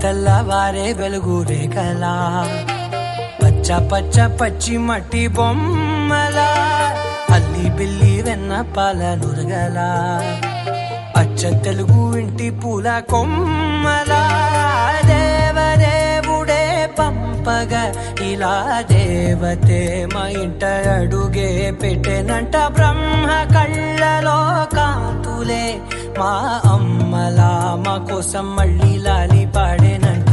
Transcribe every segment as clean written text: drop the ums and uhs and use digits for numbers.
తెల్లవారే వెలుగు రేఖలా పచ్చ పచ్చ పచ్చి మట్టి బొమ్మలా అల్లి బిల్లి వెన్న పాల నురగలా అచ్చ తెలుగు ఇంటి పూల కొమ్మలా దేవదేవుడే పంపగా ఇలా దేవతే మా ఇంట అడుగే పెట్టెనంట బ్రహ్మ కళ్ళలో కాంతులే మా అమ్మలా మా కోసం మళ్ళీ లాలి పాడేనంట.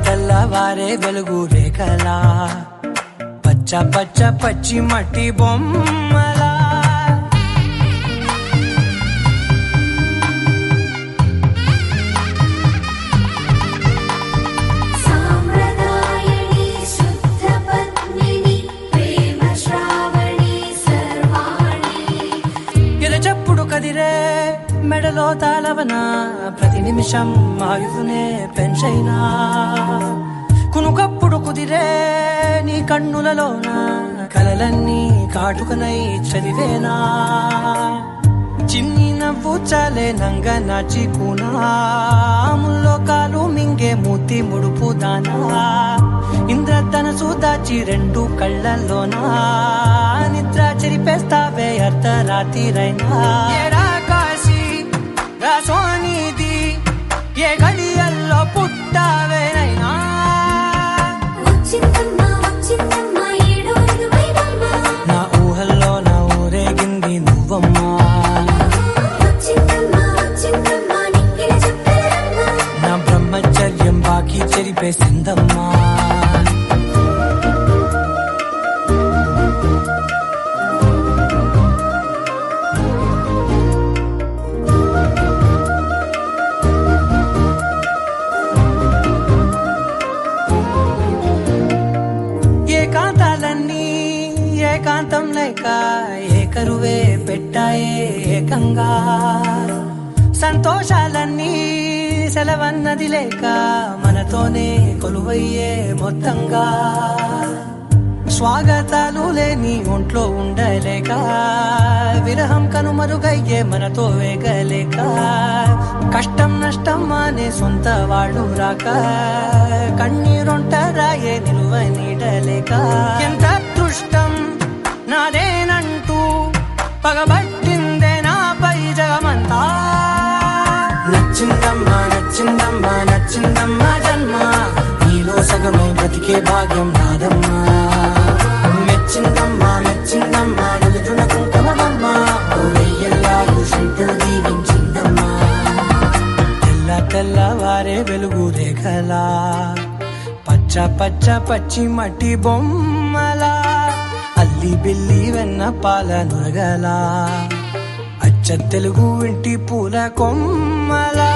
తెల్లవారే వెలుగు రేఖలా పచ్చ పచ్చ పచ్చి మట్టి బొమ్మలా ఎరచప్పుడు కదిరే మెడలో తాళవన ప్రతి నిమిషం ఆయుధునే పెంచైనా కునుకప్పుడు కుదిరే నీ కన్నులలోన కలలన్నీ కాటుకనై చదివేనా చిన్ని నవ్వు చాలే నంగ నాచి కూనాముల్లో కాలు మింగే మూతి ముడుపు దానా ఇంద్రధనసు దాచి రెండు కళ్ళల్లోనా నిద్ర చెరిపేస్తావే అర్ధరాత్రిరైనా కాశీ రాసోనిది ఏ గడియల్లో పుట్టావేనైనా నా ఊహల్లో నా ఊరేగింది నువ్వమ్మా నా బ్రహ్మచర్యం బాకీ చెరిపేసిందమ్మా. ఏకాంతాలన్నీ ఏకాంతం లేక ఏకరువే పెట్టాయే ఏకంగా సంతోషాలన్నీ సెలవన్నది లేక మనతోనే కొలువయ్యే మొత్తంగా స్వాగతాలు లేని ఒంట్లో ఉండలేక విరహం కనుమరుగయ్యే మనతో వేగలేక కష్టం నష్టం అనే సొంత వాడు రాక కన్నీరొంటరాయే నిలువ నీడలేక ఎంత అదృష్టం నాదేనంటూ పగబట్టిందే నాపై జగమంతా నచ్చిందమ్మా నచ్చిందమ్మా నచ్చిందమ్మా జన్మ నీలో సగమై బ్రతికే భాగ్యం నాదమ్మా మెచ్చిందమ్మా మెచ్చిందమ్మా నుదుటిన కుంకుమమ్మా వెయ్యల్లాగు శంకరు దీవించిందమ్మా. తెల్లవారే వెలుగు రేఖలా పచ్చ పచ్చ పచ్చి మట్టి బొమ్మలా అల్లి బిల్లి వెన్న పాల నురగలా అచ్చ తెలుగు ఇంటి పూల కొమ్మలా